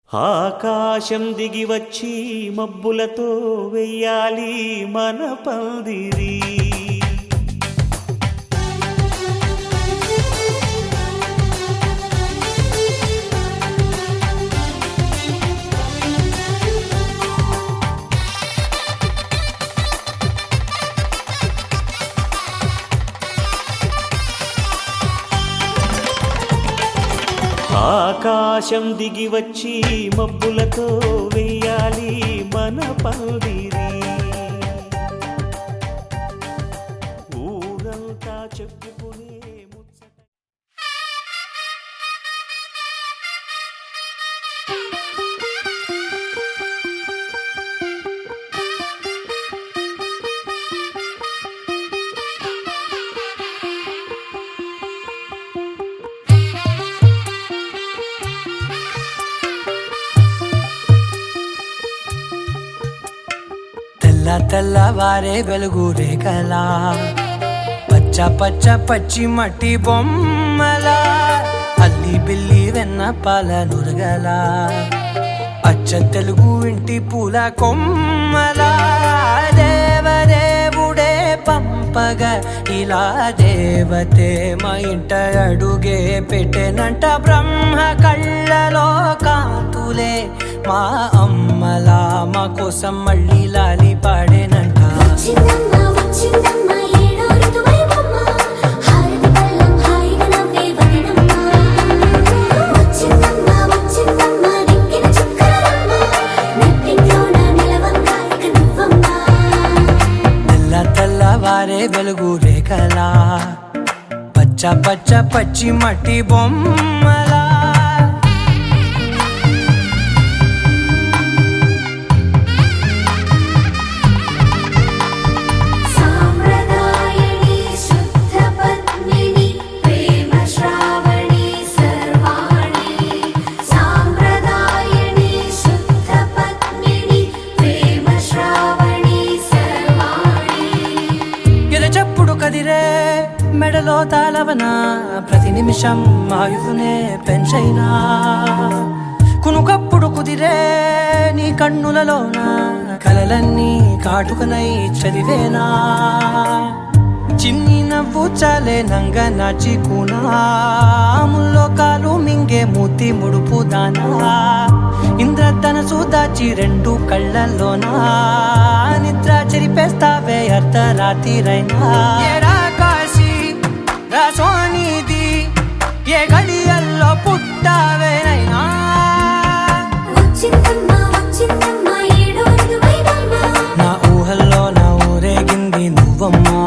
ఆకాశం దిగి వచ్చి మబ్బులతో వెయ్యాలి మన పందిరి. ఆకాశం దిగి వచ్చి మబ్బులతో వెయ్యాలి మన పందిరి. ఊరంతా చెప్పుకునే ముచ్చట. తెల్లవారే వెలుగు రేఖలా పచ్చ పచ్చ పచ్చి మట్టి బొమ్మలా అల్లి బిల్లి వెన్న పాల నురగలా అచ్చ తెలుగు ఇంటి పూల కొమ్మలా దేవదేవుడే పంపగా ఇలా దేవతే మా ఇంట అడుగే పెట్టెనంట. బ్రహ్మ కళ్ళలో కాంతులే మా అమ్మలా మా కోసం మళ్ళీ లాలి పాడేనంట. తెల్లవారే వెలుగు రేఖలా పచ్చ పచ్చ పచ్చి మట్టి బొమ్మలా కదిరే మెడలో తాళవన ప్రతి నిమిషం ఆయుధునే పెంచైనా కునుకప్పుడు కుదిరే నీ కన్నులలోన కలలన్నీ కాటుకనై చదివేనా. చిన్ని నవ్వు చాలే నంగ నాచి కూనాముల్లో కాలు మింగే మూతి ముడుపు దానా ఇంద్రధనసు దాచి రెండు కళ్ళల్లోనా నిద్ర చెరిపేస్తావే అర్ధరాత్రిరైనా. ఏడా కాశీ రాసోనిది ఏ గడియల్లో పుట్టావేనైనా. నా ఊహల్లో నా ఊరేగింది నువ్వమ్మా.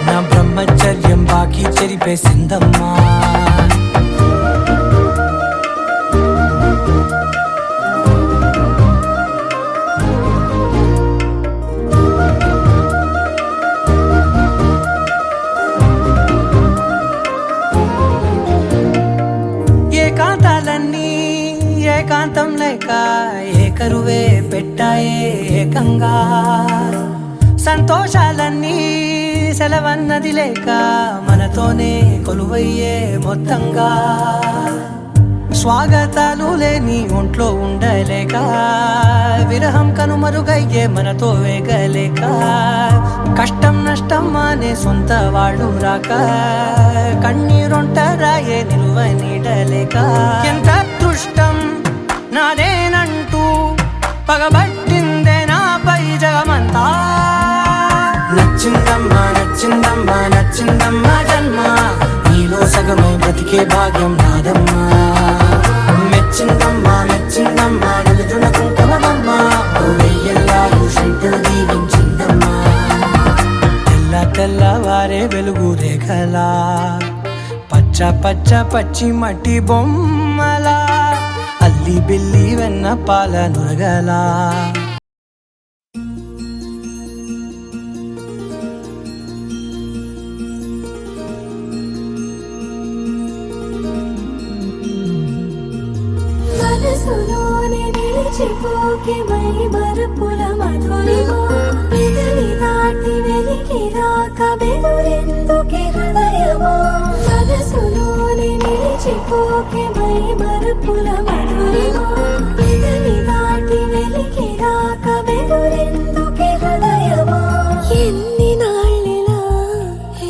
నా బ్రహ్మచర్యం బాకీ చెరిపేసిందమ్మా. ఏకాంతాలన్నీ ఏకాంతం లేక ఏకరువే పెట్టాయే ఏకంగా. సంతోషాలన్నీ సెలవన్నది లేక మనతోనే కొలువయ్యే మొత్తంగా. స్వాగతాలు లేని ఒంట్లో ఉండలేక విరహం కనుమరుగయ్యే మనతో వేగలేక. కష్టం నష్టం అనే సొంత వాడు రాక కన్నీరొంటరాయే నిలువ నీడలేక. ఎంత అదృష్టం నాదేనంటూ పగబట్టిందే నాపై జగమంతా. నచ్చిందమ్మా నచ్చిందమ్మా నచ్చిందమ్మా జన్మ నీలో సగమై బ్రతికే భాగ్యం నాదమ్మా. మెచ్చిందమ్మా మెచ్చిందమ్మా నిలుతున్న కుంకుమమ్మా వెయ్యల్లా శంకరు దీవించిందమ్మా. తెల్లవారే వెలుగు రేఖలా పచ్చ పచ్చ పచ్చి మట్టి బొమ్మలా అల్లి బిల్లి వెన్న పాల నురగలా. చిపోకే మై మరుపుల మధురిమో పెదవి దాటి వెలికి రాక బెదురెందుకే హృదయమో మనసులోని మరిచిపోకే మై మరుపుల మధురిమా పెదవి దాటి వెలికి రాక బెదురెందుకే హృదయమా ఎన్ని నాళ్ళిలా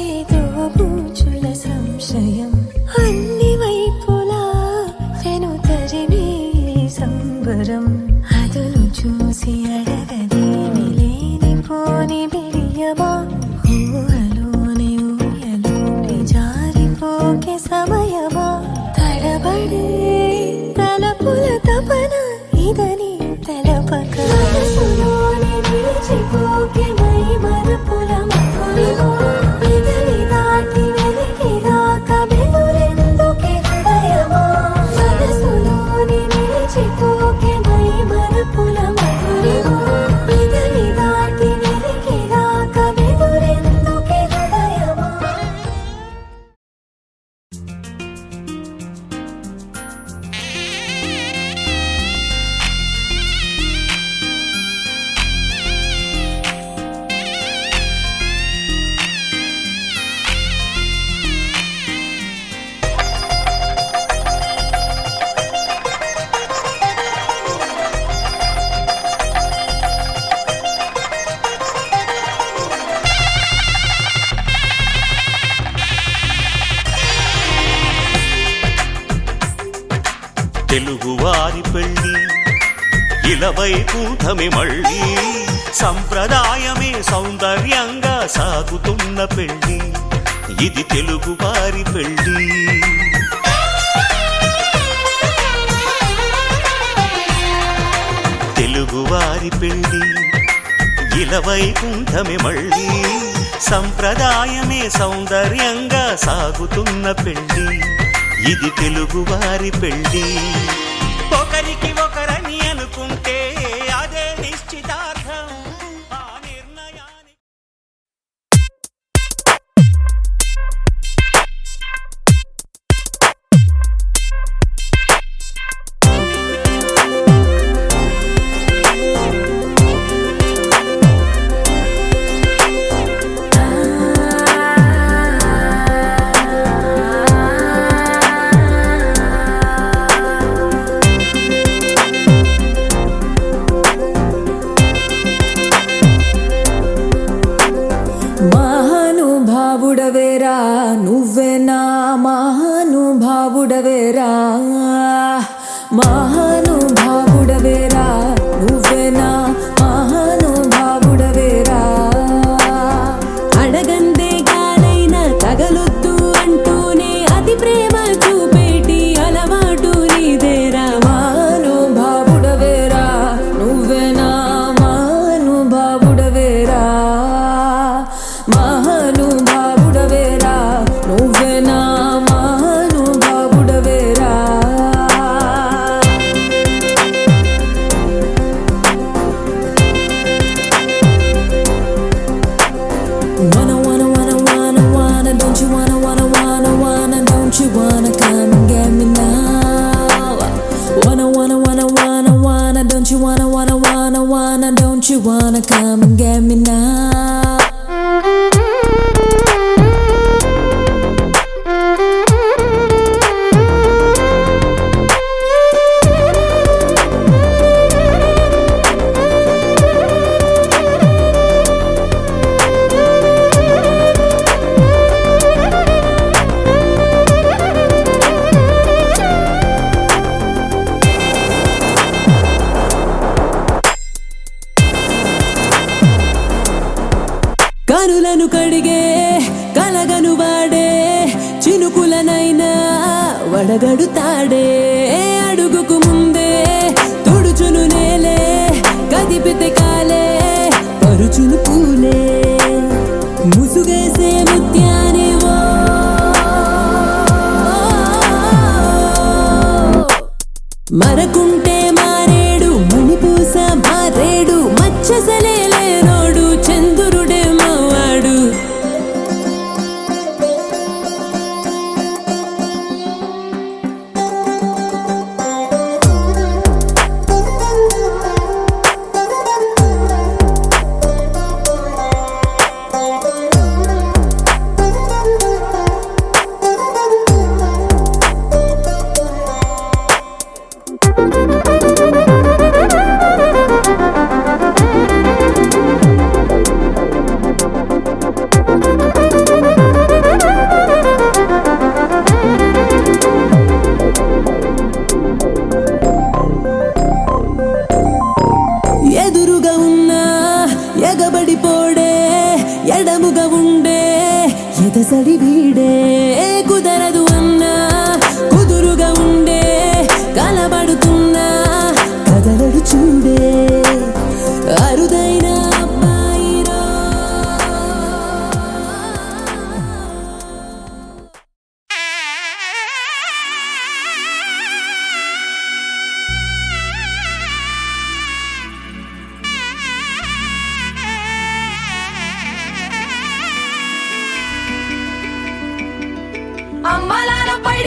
ఏదో పూచుల సంశయం అన్ని వైపులా వెనుతరిమే సంబరం అదును చూసి అడగదేమి లేనిపోని బిడియమా ఊహలోని ఊయలోని జారిపోకే సమయమా తడబడే తలపుల తపన ఇదని తెలపక మనసులోని నిలిచిపోకే మై మరుపుల మధురిమా పెదవి దాటి వెలికి రాక బెదురెందుకే హృదయమా మనసులోని నిలిచిపోకే మై మరుపుల మధురిమా పెదవి దాటి వెలికి రాక బెదురెందుకే హృదయమా తెలుగువారి పెళ్ళి ఇలవైకుంఠమి మళ్ళీ సంప్రదాయమే సౌందర్యంగా సాగుతున్న పెళ్ళి ఇది తెలుగువారి పెళ్ళి తెలుగువారి పెళ్ళి ఇలవైకుంఠమి మళ్ళీ సంప్రదాయమే సౌందర్యంగా సాగుతున్న పెళ్ళి ఇది తెలుగువారి పెళ్ళి ఒకరికి ఒకరని అనుకుంటే అదే నిశ్చితార్థం ఆ నిర్ణయాన్ని మహానుభావుడవేరా నువ్వే నా మహానుభావుడవేరా మహానుభావుడవేరా నువ్వే నా మహానుభావుడవేరా అడగందే గాలైన తగలొద్దు అంటూనే అతి ప్రేమ చూపేటి అలవాటు నీదేరా మహానుభావుడవేరా నువ్వే నా మహానుభావుడవేరా మహానుభావుడవేరా నువ్వే నా మహానుభావుడవేరా Wanna, don't you wanna, don't you wanna come and get me now? Wanna, don't you wanna, don't you wanna come and get me now? కనులను కడిగే కలగను వాడే చినుకులనైనా వడగడుతాడే అడుగుకు ముందే తుడుచును నేలే కదిపితే కాలే పరుచును పూలే ముసుగేసే ముత్యానివో మరకుంటే మారేడు మణిపూస మారేడు మచ్చసలే లేనోడు చంద్రుడే మావాడు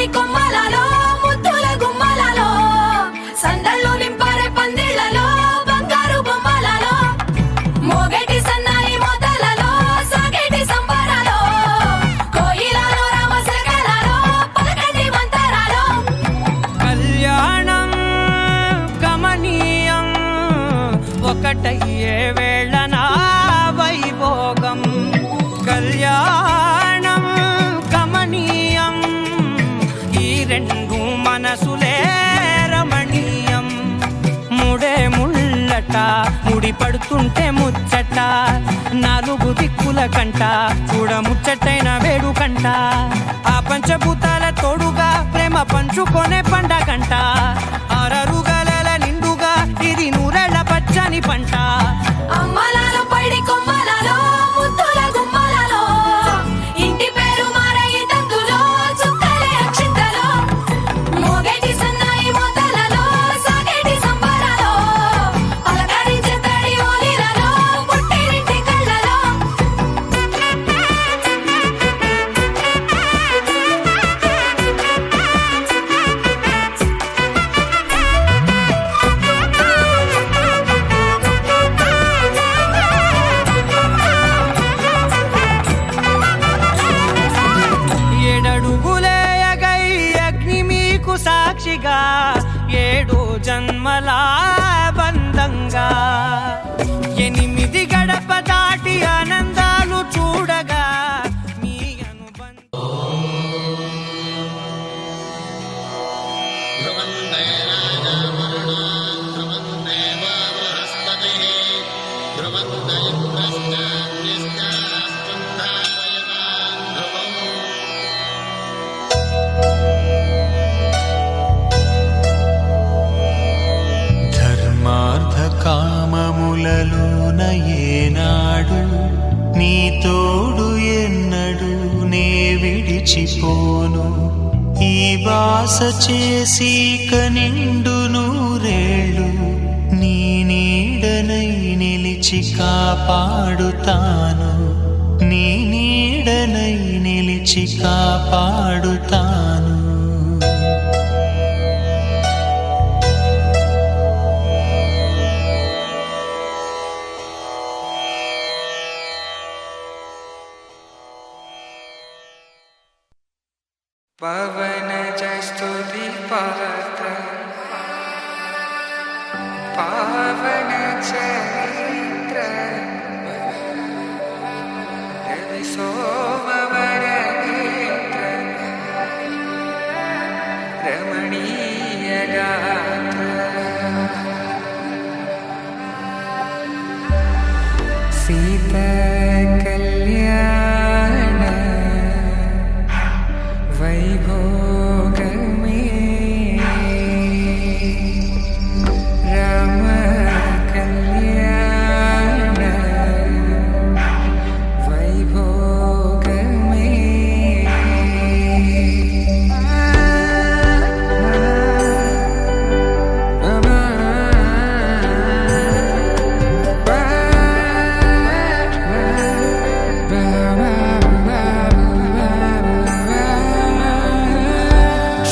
పడి కొమ్మలలో ముద్దుల గుమ్మలలో సందళ్ళు నింపారే పందిళ్లలో బంగారు బొమ్మలలో మోగేటి సన్నాయి మోతలలో సాగేటి సంబరాలో కోయిలలో రామశకలలో పలకటి మంతరాలో కళ్యాణం గమనీయం ఒకటయ్యే వేళనా వైభోగం కళ్యాణం గమనీయం ఈ రెండు మనసులే రమణీయం ముడే ముళ్ళట ముడి పడుతుంటే ముచ్చట నాలుగు దిక్కుల కంట చూడ ముచ్చటైన వేడుకంట ఆ పంచభూతాల తోడుగా ప్రేమ పంచుకొనే పండగంట ఆరరుగల నిండుగా ఇది నూరెళ్ళ పచ్చని పంట అమ్మలలో పడి కొమ్మలలో ముద్దుల గుమ్మలలో ఇంటి పేరు మారయి తందులో చుక్కలే అక్షింతలో మోగేటి సన్నాయి మోతలలో సాగేటి సంబరాలో పలకరించే తడి ఓలిలలో పుట్టినింటి కళ్ళలో ఏడడుగులేయగై అగ్ని మీకు సాక్షిగా 7 జన్మల బంధంగా 8 గడప దాటి ఆనందాలు చూడగా మీ అనుబంధం ధర్మార్థ కామములలోన ఏనాడు నీ తోడు ఎన్నడు నే విడిచిపోను ఈ బాస చేసి కనిండు నూరేళ్ళు నీ నీడనై నిలిచి కాపాడుతాను నీ నీడనై నిలిచి కాపాడుతాను పవన స్తుతి పాత్ర పావన చరిత్ర రవి సోమవర నేత్ర రమణీయ గాత్ర సీత కళ్యాణ వైభోగమే రామ కళ్యాణ వైభోగమే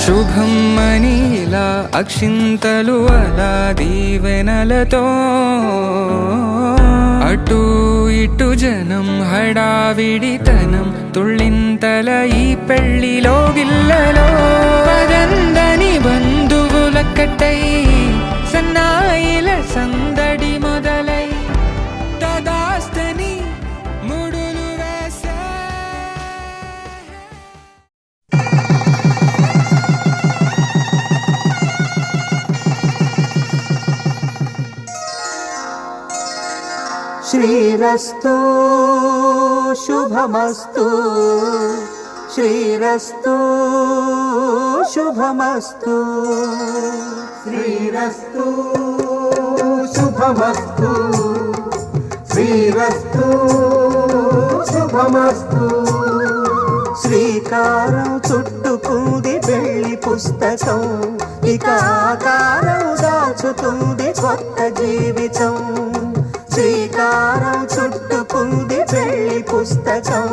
శుభం మనీలా అక్షింతలు అలా దీవెనలతో అటు ఇటు జనం హడావిడితనం తుళ్ళింతల ఈ పెళ్లిలో గిల్లలో పదందని బంధువులక్కటై సన్నాయిల సందడి మొదలై తదాస్తని ముడులు వేసే శ్రీరస్తు శుభమస్తు శ్రీరస్తు శుభమస్తు శ్రీరస్తు శుభమస్తు శ్రీరస్తు శుభమస్తు శ్రీకారం చుట్టుకుంది పెళ్లి పుస్తకం ఇక ఆకారం దాచుతుంది కొత్త జీవితం శ్రీకారం చుట్టుకుంది పుస్తకం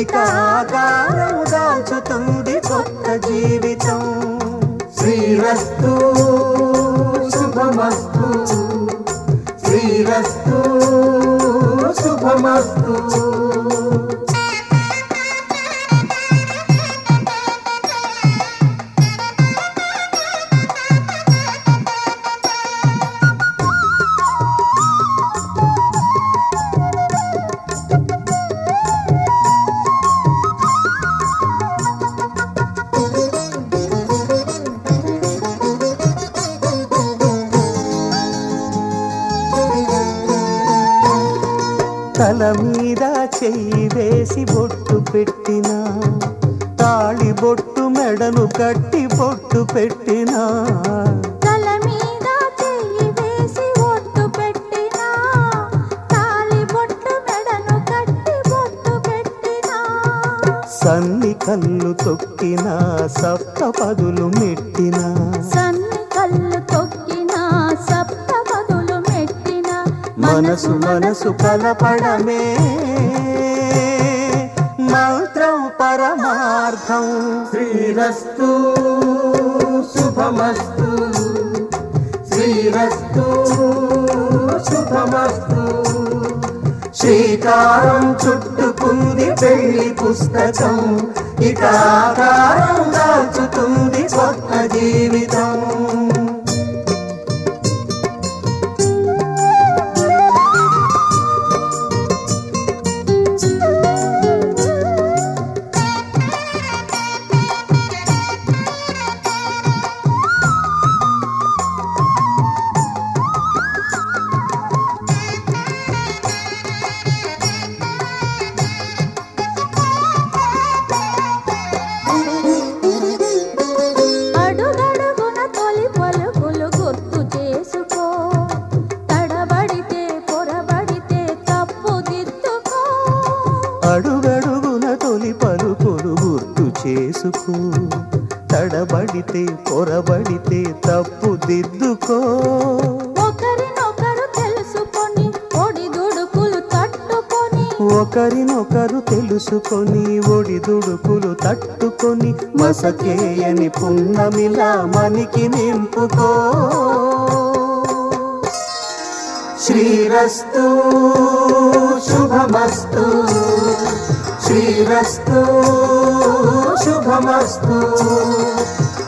ఇక ఆకారం దాచుతుంది కొత్త జీవితం జీవితం. శ్రీరస్తు శుభమస్తు, శ్రీరస్తు శుభమస్తు. తల మీద చెయ్యి వేసి బొట్టు పెట్టినా, తాళి బొట్టు మెడను కట్టి బొట్టు పెట్టినా, తల మీద చెయ్యి వేసి ఒట్టు పెట్టినా, తాళి బొట్టు మెడను కట్టి బొట్టు పెట్టినా, సన్ని కళ్ళు తొక్కినా సప్త పదులు మెట్టినా, సన్ని కళ్ళు తొక్కినా సప్త పదులు మెట్టినా, మనసు మనసు కలపడమే మంత్రం పరమార్థం. శ్రీరస్తు శుభమస్తు, శ్రీరస్తు శుభమస్తు. శ్రీకారం చుట్టుకుంది పెళ్లి పుస్తకం, ఇక ఆకారం దాచుతుంది కొత్త జీవితం. అడుగడుగున తొలి పలుకులు గుర్తు చేసుకో, తడబడితే పొరబడితే తప్పు దిద్దుకో. అడుగడుగున తొలి పలుకులు గుర్తు చేసుకో, తడబడితే పొరబడితే తప్పు దిద్దుకో. ఒకరినొకరు తెలుసుకొని ఒడిదుడుకులు తట్టుకొని, ఒకరినొకరు తెలుసుకొని ఒడిదుడుకులు తట్టుకొని, మసకేయని పున్నమిలా మనికి నింపుకో. శ్రీరస్తు శుభమస్తు, శ్రీరస్తు శుభమస్తు.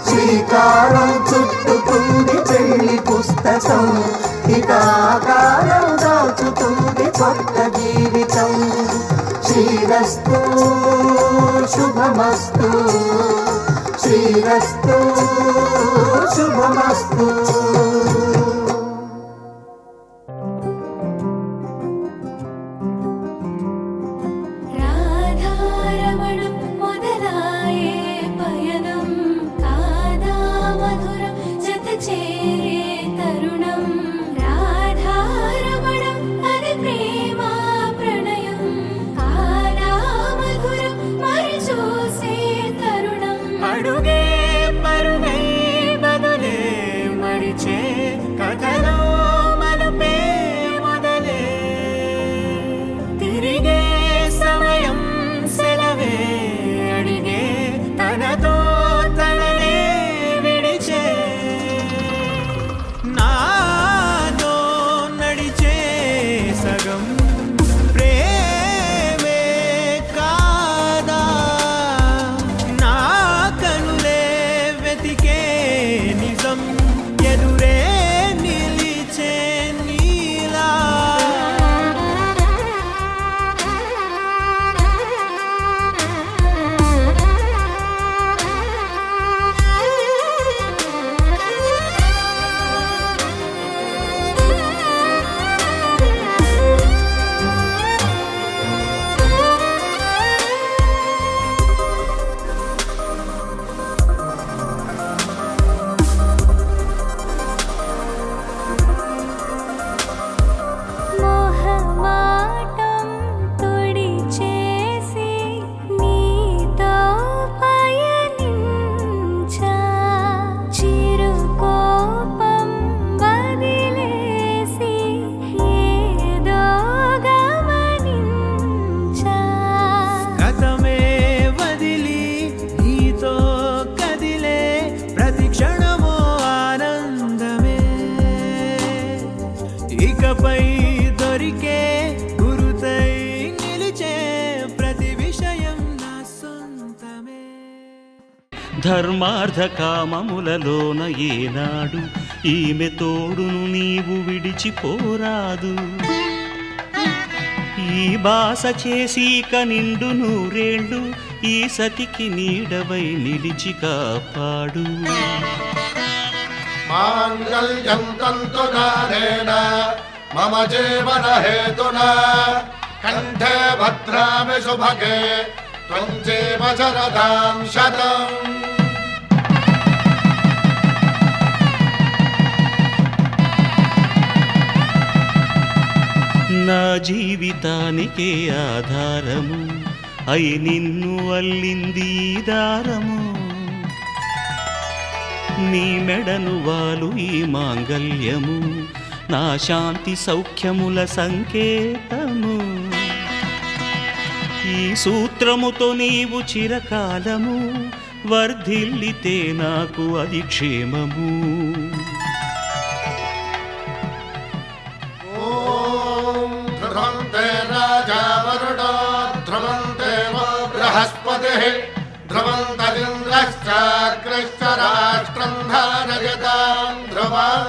శ్రీకారం చుట్టుకుంది పెళ్లి పుస్తకం, ఇక ఆకారం దాచుతుంది కొత్త జీవితం. శ్రీరస్తు శుభమస్తు, శ్రీరస్తు శుభమస్తు. రాధారమణం మొదలాయే పయనం, కాదా మధురం జత చేరే తరుణం. రాధారమణం అది ప్రేమ ప్రణయం, కాదా మధురం మరి చూసే తరుణం. అడుగే పరుగే బదులే మరిచే ధర్మార్థ కామములలోన ఏనాడు ఈమె తోడును నీవు విడిచిపోరాదు. ఈ బాస చేసి నిండు నూరేళ్ళు ఈ సతికి నీడవై నిలిచి కాపాడు. మాంగళ్యం తంతునానేన మమ జీవన హేతునా కంఠే భద్రామి శుభగే త్వం జీవ శరదాం శతం. నా జీవితానికే ఆధారము అయి నిన్ను అల్లింది ఈ దారము. నీ మెడను వాలు ఈ మాంగల్యము నా శాంతి సౌఖ్యముల సంకేతము. ఈ సూత్రముతో నీవు చిరకాలము వర్ధిల్లితే నాకు అది క్షేమము. ఓం ధ్రువంతే రాజా వరుణో ధ్రువంతే బృహస్పతిః ధ్రువంతరింద్రశ్చాగ్రశ్చ రాష్ట్రం ధారయతాం ధ్రువం.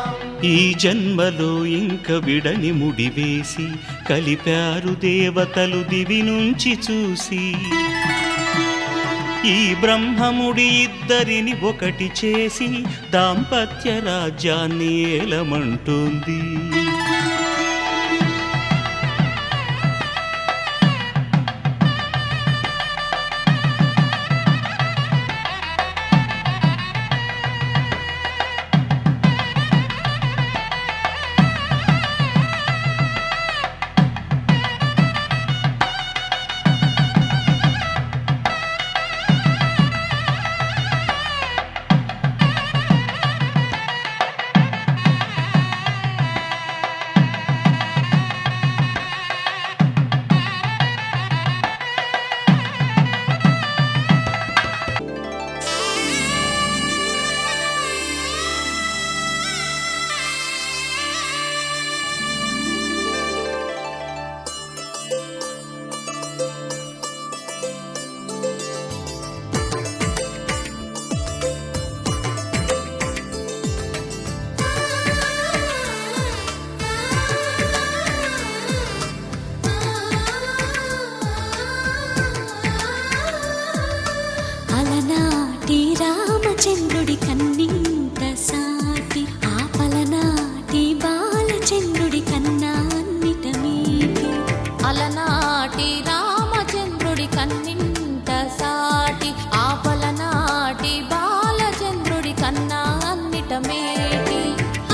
ఈ జన్మలో ఇంక విడని ముడివేసి కలిపారు దేవతలు దివి నుంచి చూసి. ఈ బ్రహ్మముడి ఇద్దరిని ఒకటి చేసి దాంపత్య రాజ్యాన్ని ఏలమంటుంది. అలనాటి రామచంద్రుడి కన్నింత సాటి ఆపలనాటి బాలచంద్రుడి కన్నా అన్నిట మీటి. అలనాటి రామచంద్రుడి కన్నింత సాటి ఆపలనాటి బాలచంద్రుడి కన్నా అన్నిట మేటి.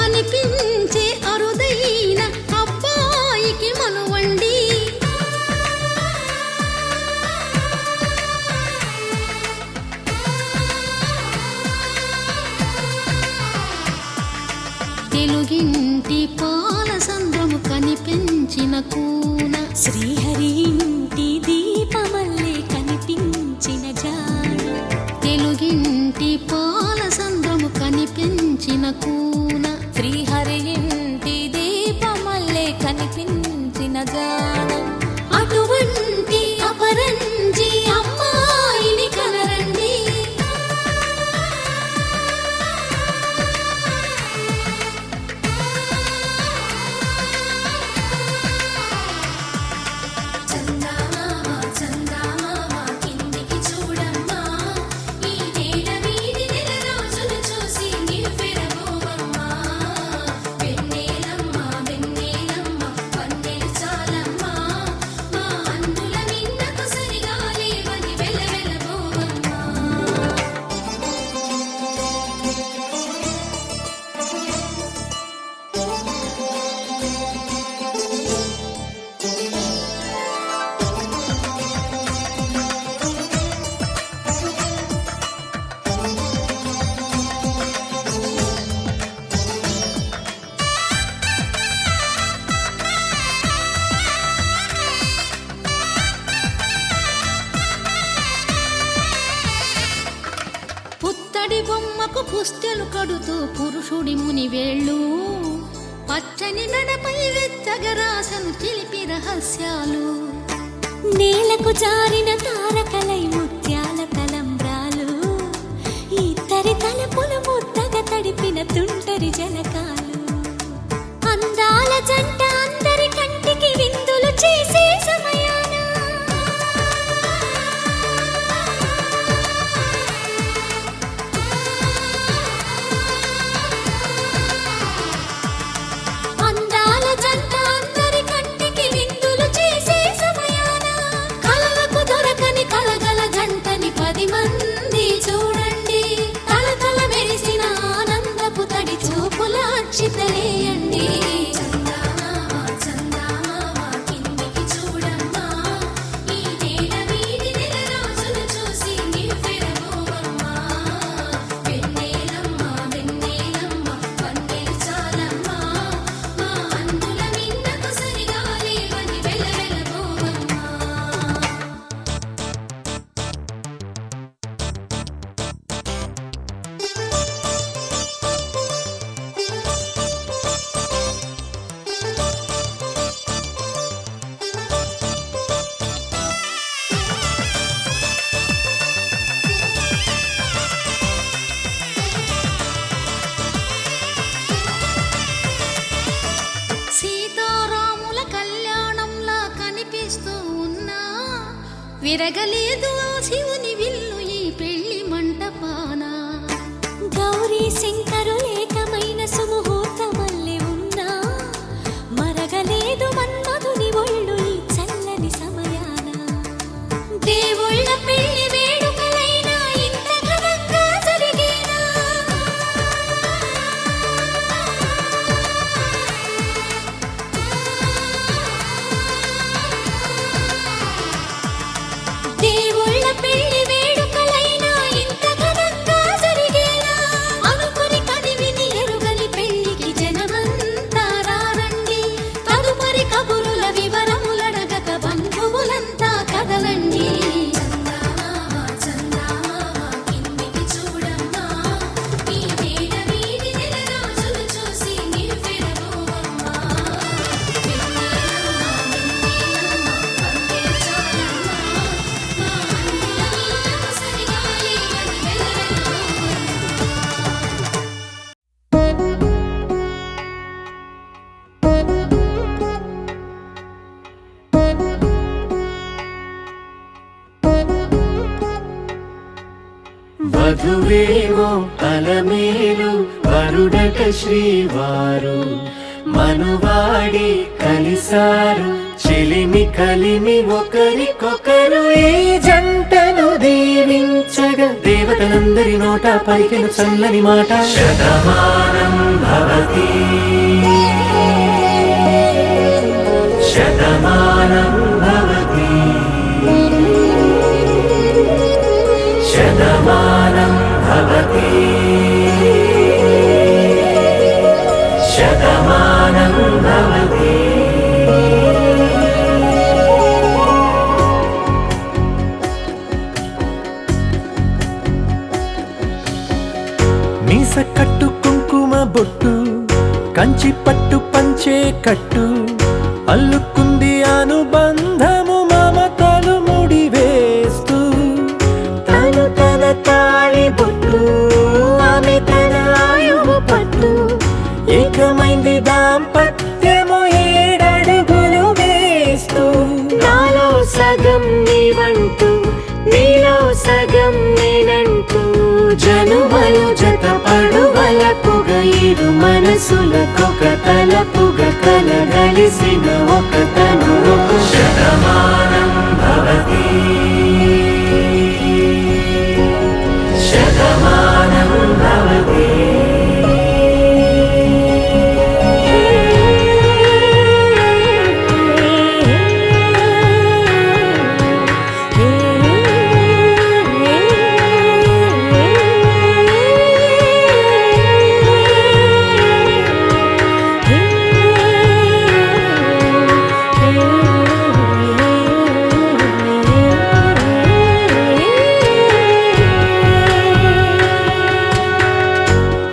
అనిపించే అరుదైన అబ్బాయికి మనువండి తెలుగింటి పాలసంద్రము కనిపించిన కూన శ్రీహరి ఇంటి దీపమల్లే కనిపించిన జాడ. తెలుగింటి పాలసంద్రము కనిపించిన కూన శ్రీహరి ఇంటి దీపమల్లే కనిపించిన జాడ. అటువంటి అపరంజి అమ్మాయిని కనరండి. పుత్తడి బొమ్మకు పుస్తెలు కడుతూ పురుషుడి ముని వేళ్ళు పచ్చని మెడపై వెచ్చగరాసను చిలిపి రహస్యాలు. నేలకు జారిన తారకలై ముత్యాల తలంబ్రాలు అందరి తలపులు ముద్దగా తడిపిన తుంటరి జలకాలు అందాల జంట అందరి కంటికి విందులు చేసే సమయాన అందాల జంట అందరి కంటికి విందులు చేసే సమయాన కలలకు దొరకని కలగల జంటని 10 మంది చూడండి తలతల మెరిసిన ఆనందపు తడి చూపుల అచ్చితలేయండి సీతారాముల కళ్యాణంలా కనిపిస్తూ ఉన్నా విరగలేదు ఆ శివుని విల్లు ఈ పెళ్లి మంటపాన గౌరీ శంకరు ఏకమైన సుముహూర్తమల్లె ఉన్నా మరగలేదు మన్మధుని ఒళ్ళు ఈ చల్లని సమయాన దేవుళ్ళ పెళ్లి వేడుకలైనా ఇంత ఘనంగా జరిగేనా దేవుళ్ళ పెళ్లి వేడుకలైనా ఇంత ఘనంగా జరిగేలా అనుకుని కదివిని ఎరుగని పెళ్లికి జనమంతా రారండి తదుపరి కబురుల వివరములడగక బంధువులంతా కదలండి కిందికి చూడమ్మా ఈ వేడ వీడి నెల రోజులు చూసి నివ్వెరబోవమ్మా వధువేమో అలమేలు వరుడట శ్రీవారు మనువాడి కలిసారు చెలిమి కలిమి ఒకరికొకరు ఈ జంటను దీవించగా దేవతలందరి నోట పలికెను చల్లని మాట శతమానం భవతి శతమానం భవతి శతమానం భవతి శతమానం భవతి మీస కట్టు కుంకుమ బొట్టు కంచి పట్టు పంచే కట్టు అల్లుకుంది అనుబంధము మమతలు ముడివేస్తూ తను తన తాళి బొట్టు ఆమె తన ఆయువు పట్టు ఏకమైంది దాంపత్యము 7 అడుగులు వేస్తూ నాలో సగం నీవంటూ నీలో సగం నేనంటూ జనుమలు జత పడువలపుగ ఇరు మనసులకొక తలపుగ కలగలిసిన ఒక తను శతమానం భవతి శతమానం భవతి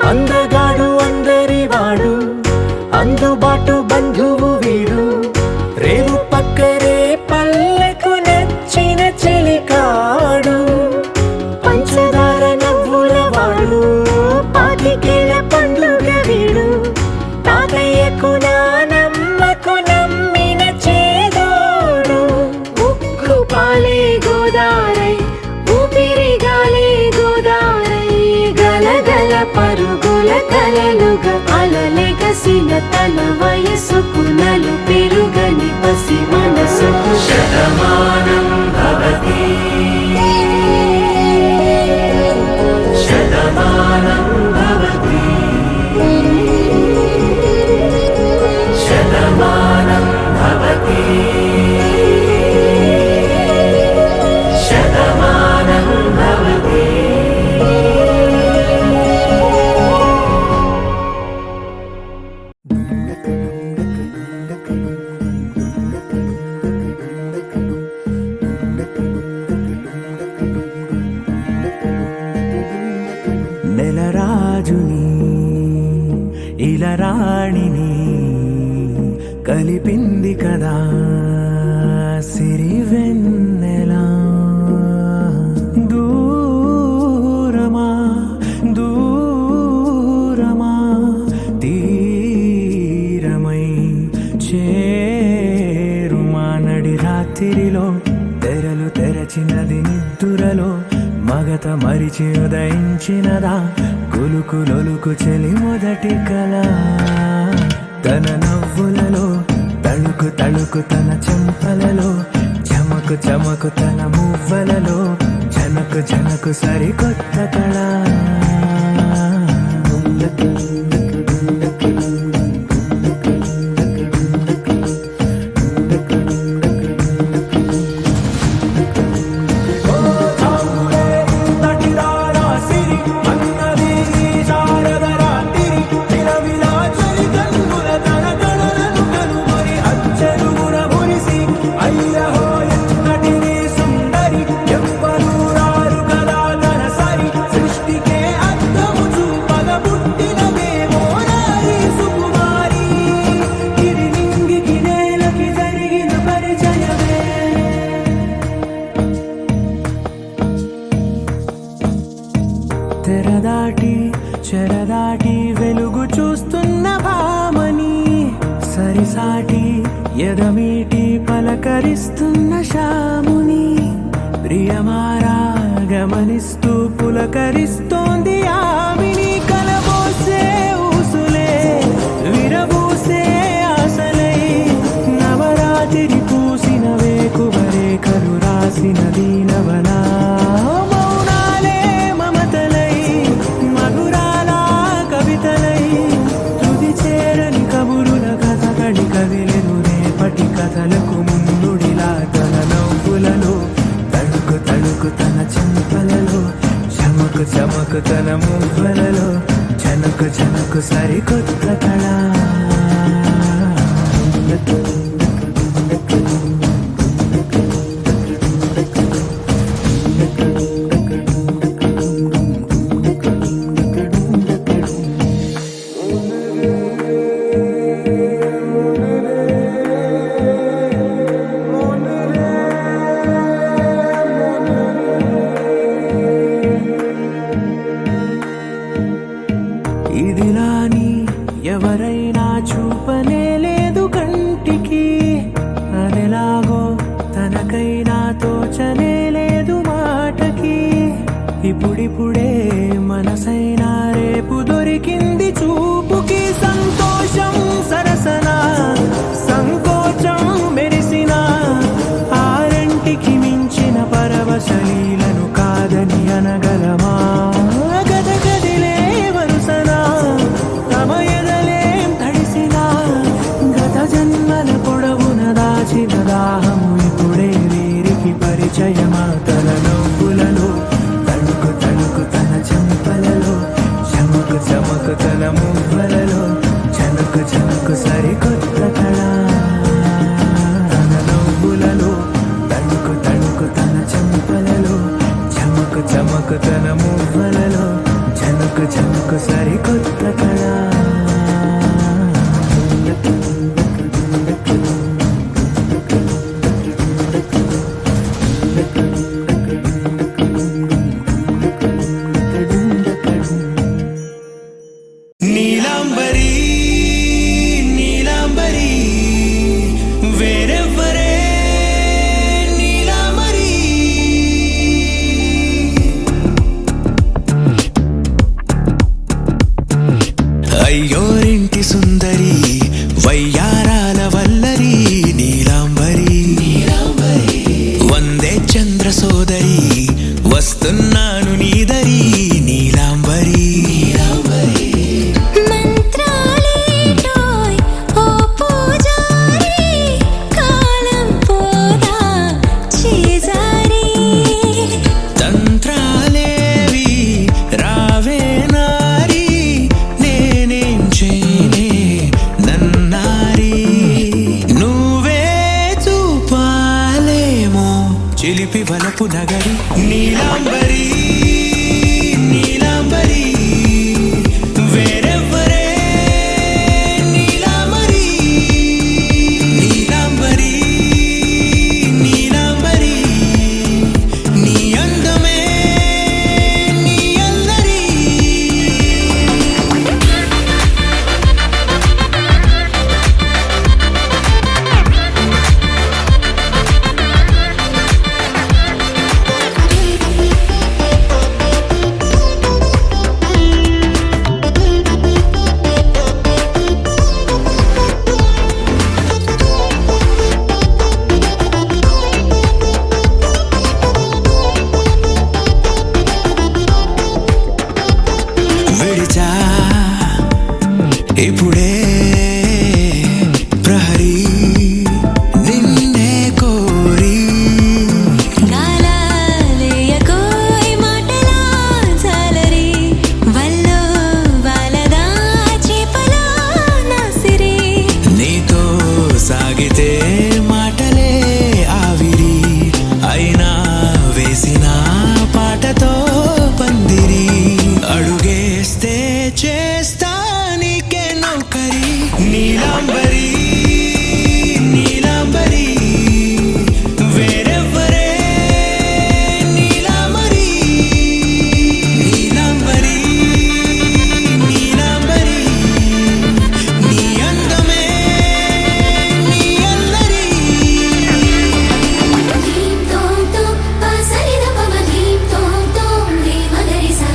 అందగాడు అందరివాడు అందుబాటు బంధువు వీడు రేవు పక్కరే పల్లెకు నచ్చిన చెలికాడు పంచదార నవ్వుల వాడు గలగల పరుగుల కలలుగా అలలెగసిన తన వయసుకు నలు పెరుగని పసి మనసుకు శతమానం భవతి శతమానం భవతి శతమానం భవతి శతమానం భవతి. నెలరాజుని ఇలరాణిని కలిపింది కదా సిరివెన్నెలా దూరమా దూరమా తీరమై చేరుమా నడి రాత్రిలో తెరలు తెరచినది నిద్దురలో మగత మరిచి ఉదయించినదా కులుకు లొలుకు చెలి మొదటి కళ తన నవ్వులలో తళుకు తళుకు తన చెంపలలో చమకు చమకు తన మువ్వలలో జనకు జనకు సరికొత్త కళ తెరదాటి చెరదాటి వెలుగు చూస్తున్న భామని సరిసాటి ఎదమీటి పలకరిస్తున్న శాముని ప్రియమారా గమనిస్తూ పులకరిస్తోంది ఆవిని కలబోసే ఊసులే విరబూసే ఆశలై నవరాత్రి పూసిన వేకువరేఖలు రాసిన దీనవనా కదిలెను రేపటి కథలకు ముందుడిలా తన నవ్వులలో తడుకు తడుకు తన చెంపలలో చమకు చమకు తన మువ్వలలో జనకు జనకు సరికొత్త కళ ఇదిలాని ఎవరైనా చూపనే లేదు కంటికి అదెలాగో తనకైనా తోచనే లేదు మాటకి ఇప్పుడిప్పుడే మనసైనా రేపు దొరికింది చూపుకి సంతోషం సరసన సంకోచం మెరిసిన ఆరంటికి మించిన పరవశలీలను కాదని అనగలమా గదగదిలే వరుసనా తమ ఎదలేం తడిసినా గత జన్మల పొడవున దాచిన దాహము ఇప్పుడే వీరికి పరిచయమా తన నవ్వులలో తణుకు తణుకు తన చెంపలలో చమకు చమకు తన మువ్వలలో చనుకు చనుకు సరికొత్త కళ తన నవ్వులలో తణుకు తణుకు తన చెంపలలో చమకు చమకు తన మువ్వలలో చనుకు చనుకు సరికొత్త కళ నీలాంబరి నీలాంబరి వేరెవ్వరే నీలాంబరి వయ్యోరింటి సుందరి వయ్యారాల వల్లరి నీలాంబరి వందే చంద్ర సోదరి వస్తున్నాను నీదరి నీలాంబరి మంత్రాలేటోయ్ ఓ పూజారి కాలం పోదా చేజారి తంత్రాలేవి రావే నారి నేనేం చేయనే నన్నారి నువ్వే చూపాలేమో చిలిపి వలపు నగరి నీలాంబరి నీలాంబరి వేరెవ్వరే నీలాంబరి నీలాంబరి నీలాంబరి నీ అందమే నీ అల్లరి విడిచా ఇప్పుడే ప్రహరీ నిన్నే కోరి గాలాలేయకోయ్ మాటలా జాలరి వల్లో వాలదా చేపలా నాసిరి నీతో సాగితే మాటలే ఆవిరి అయినా వేసిన పాటతో పందిరి అడుగేస్తే చేస్తా నీకే నౌకరి నీలాంబరి నీలాంబరి వేరెవ్వరే నీలాంబరి నీలాంబరి నీలాంబరి నీ అందమే నీ అల్లరి ధీం తోం తోం పాసరిద పమ ధీం తోం తోం రే మగరిసా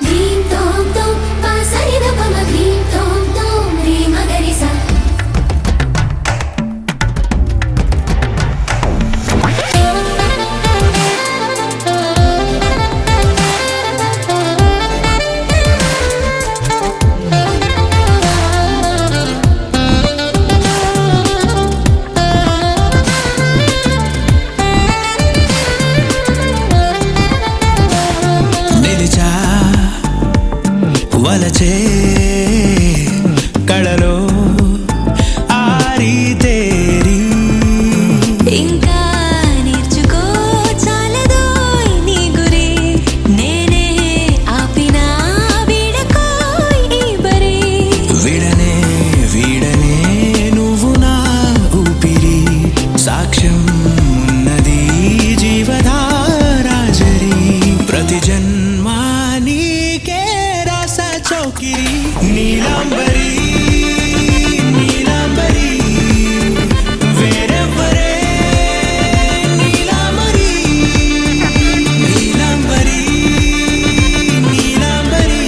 ధీం తోం తోం పాసరిద పమ ధీం తోం తోం రే మగరిసా నిలిచా వలచే కళలో ఆరి తేరి ఇంకా నేర్చుకో చాలదోయ్ నీ గురి నేనే ఆపినా వీడకోయ్ ఈ బరి విడనే వీడనే నువ్వు నా ఊపిరి సాక్ష్యం ఉన్నది జీవధారాజరి ప్రతి జన్మా నీకే రస చౌకిరి నీలాంబరి నీలాంబరి వేరెవ్వరే నీలాంబరి నీలాంబరి నీలాంబరి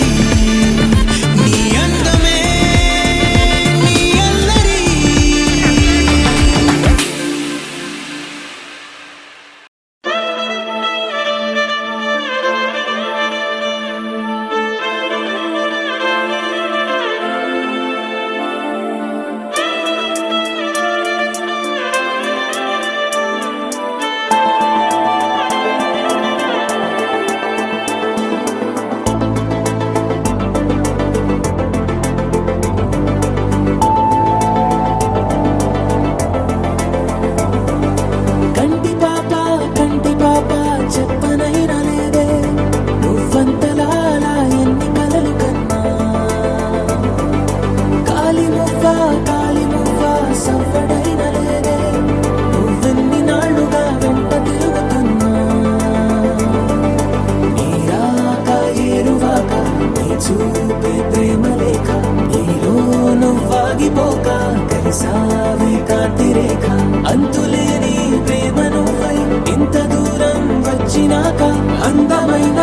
నీ అందమే నీ అల్లరి కంటి పాప చెప్పనైనా లేదే నువ్వంతలా ఎన్ని కలలు కన్నా కాలి మువ్వ సవ్వడైనా లేదే నువ్వెన్ని నాళ్ళుగా వెంట తిరుగుతున్నా నీరాక ఏరువాక నీ చూపే ప్రేమ లేఖ నీలో నువ్వాగిపోక కలిసావే కాంతి రేఖ అంతులేని ప్రేమ నువ్వై ఇంత దూరం వచ్చినాక అందమైన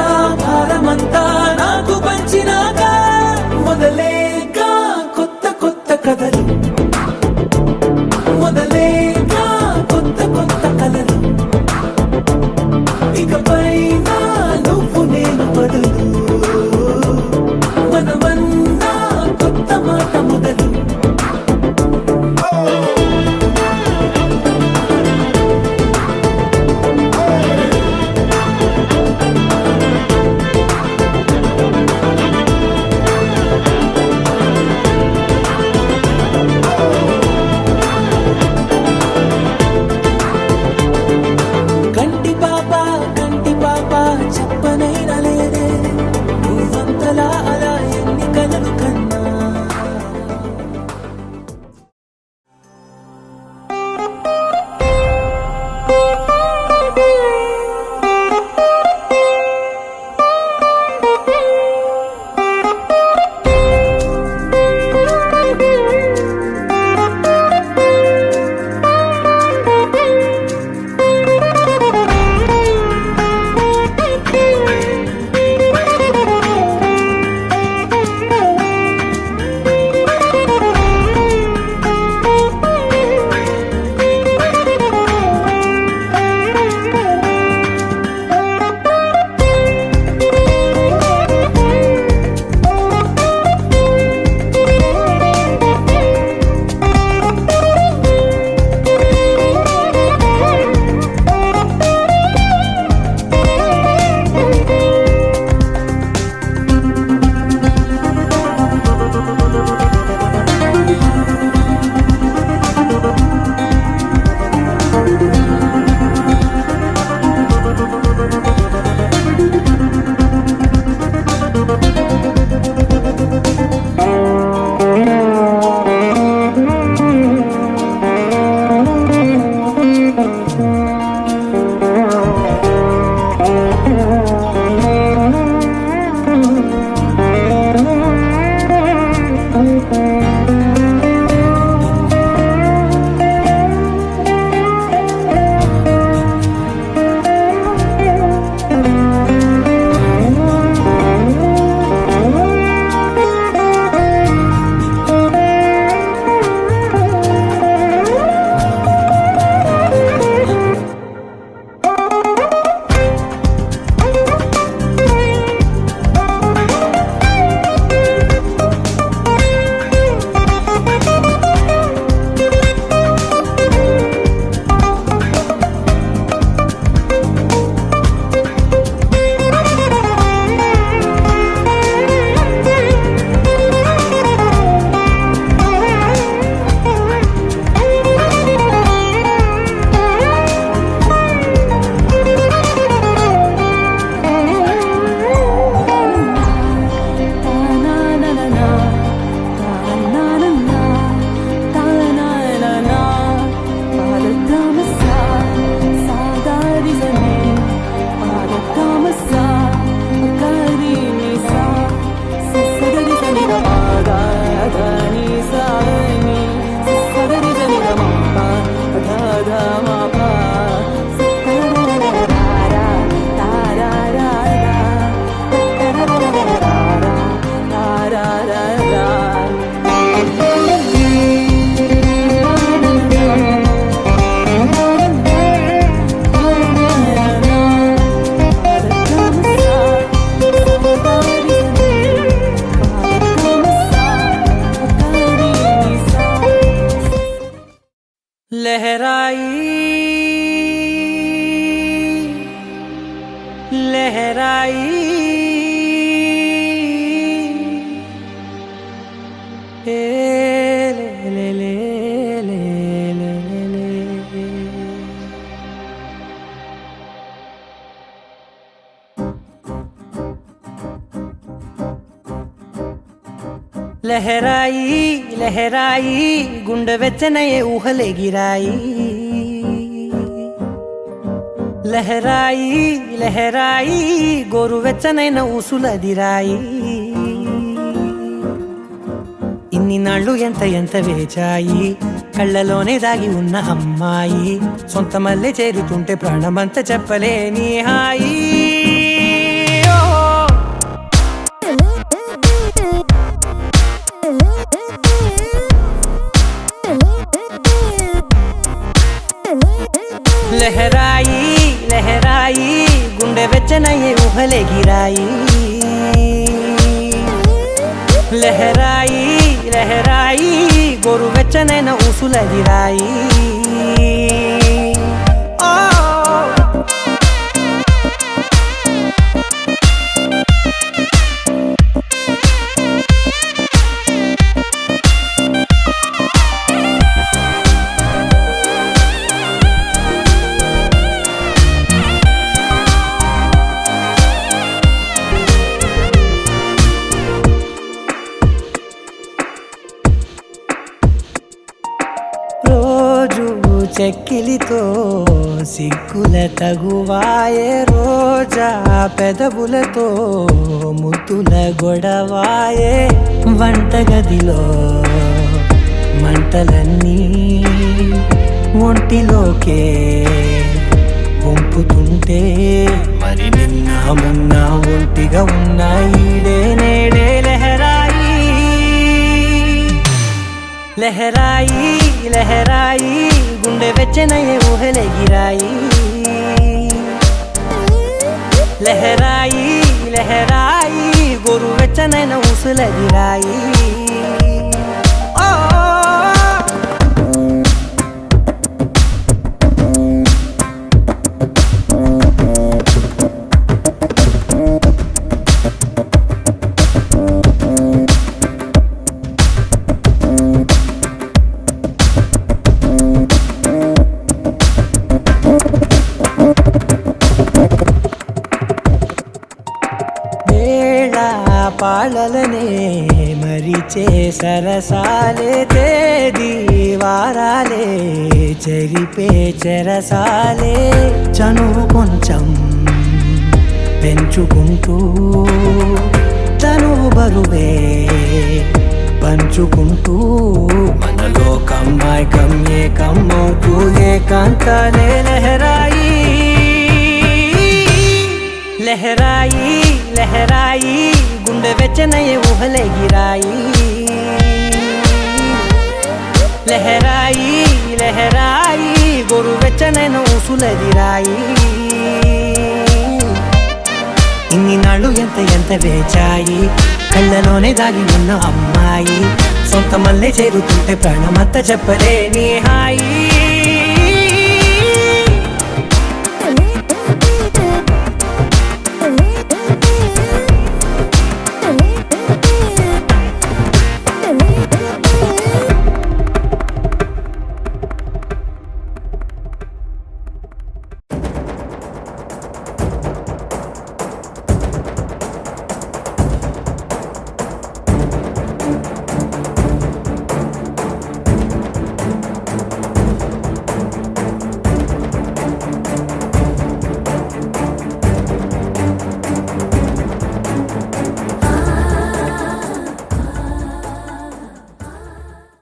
లహరాయి ఏ లే లే లే లే లే లే. లహరాయి లహరాయి గుండె వెచ్చనయే ఊహలెగిరాయి లహరాయి లహరాయి గోరు వెచ్చనైన ఊసులదిరాయి ఇన్ని నాళ్ళు ఎంత ఎంత వేచాయి కళ్ళలోనే దాగి ఉన్న అమ్మాయి సొంత మల్లె చేరుతుంటే ప్రాణమంతా చెప్పలేని హాయి లహరాయి లహరాయి గుండె వెచ్చనయ్యే ఊహలెగిరాయి లహరాయి లహరాయి గోరు వెచ్చనైన ఊసులదిరాయి రోజు చెక్కిలితో సిగ్గుల తగువాయే రోజా పెదవులతో ముద్దుల గొడవాయే వంటగదిలో మంటలన్నీ ఒంటిలోకే వంపుతుంటే మరి నిన్న మొన్న ఒంటిగా ఉన్న ఈడే నేడే లహరాయి లహరాయి లహరాయి గుండె వెచ్చనయ్యే ఊహలెగిరాయి లహరాయి లహరాయి గోరు వెచ్చనైన ఊసులదిరాయి పాలలనే మరిచే సరసాలే తేదీ వారాలే చెరిపే చెరసాలే చనువు కొంచెం పెంచుకుంటూ తనువు బరువే పంచుకుంటూ మనలో కమ్మాయికం ఏకమవుతూ ఏకాంతాలే లహరాయి లహరాయి లహరాయి గుండె వెచ్చనయ్యే ఊహలెగిరాయి లహరాయి లహరాయి గోరు వెచ్చనైన ఊసులదిరాయి ఇన్ని నాళ్ళు ఎంత ఎంత వేచాయి కళ్ళలోనే దాగి ఉన్న అమ్మాయి సొంత మల్లె చేరుతుంటే ప్రాణమంతా చెప్పలేని హాయి